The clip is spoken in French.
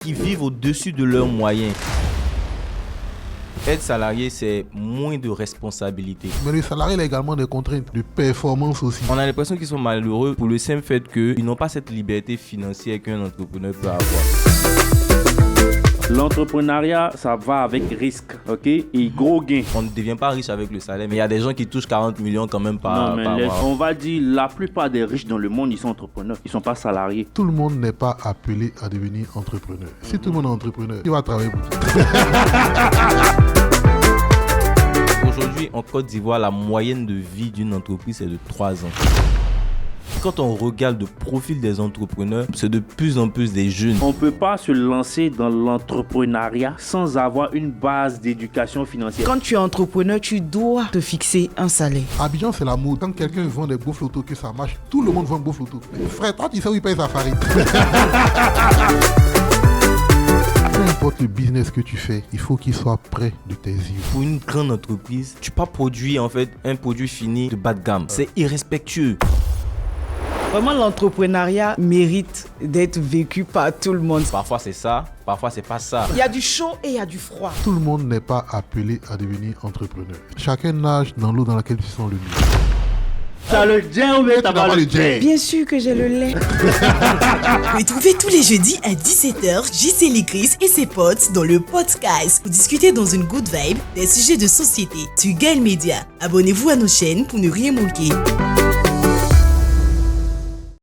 qui vivent au-dessus de leurs moyens. Être salarié, c'est moins de responsabilité. Mais le salarié a également des contraintes de performance aussi. On a l'impression qu'ils sont malheureux pour le simple fait qu'ils n'ont pas cette liberté financière qu'un entrepreneur peut avoir. L'entrepreneuriat, ça va avec risque, ok, et gros gain. On ne devient pas riche avec le salaire, mais il y a des gens qui touchent 40 millions quand même par mois. On va dire, la plupart des riches dans le monde, ils sont entrepreneurs, ils ne sont pas salariés. Tout le monde n'est pas appelé à devenir entrepreneur. Si tout le monde est entrepreneur, il va travailler pour tout. Aujourd'hui, en Côte d'Ivoire, la moyenne de vie d'une entreprise est de 3 ans. Quand on regarde le profil des entrepreneurs, c'est de plus en plus des jeunes. On ne peut pas se lancer dans l'entrepreneuriat sans avoir une base d'éducation financière. Quand tu es entrepreneur, tu dois te fixer un salaire. Abidjan, c'est la mode. Quand quelqu'un vend des gaufres auto que ça marche, tout le monde vend gaufres auto. Frère, toi, tu sais où il paye sa farine. Peu importe le business que tu fais, il faut qu'il soit près de tes yeux. Pour une grande entreprise, tu ne peux pas produire en fait un produit fini de bas de gamme. C'est irrespectueux. Vraiment, l'entrepreneuriat mérite d'être vécu par tout le monde. Parfois c'est ça, parfois c'est pas ça. Il y a du chaud et il y a du froid. Tout le monde n'est pas appelé à devenir entrepreneur. Chacun nage dans l'eau dans laquelle tu sens le mieux. T'as le jet ou bien t'as pas le jet? Bien sûr que j'ai le lait. Retrouvez tous les jeudis à 17h JC Chris et ses potes dans le podcast pour discuter dans une good vibe des sujets de société sur Gaël Media. Abonnez-vous à nos chaînes pour ne rien manquer.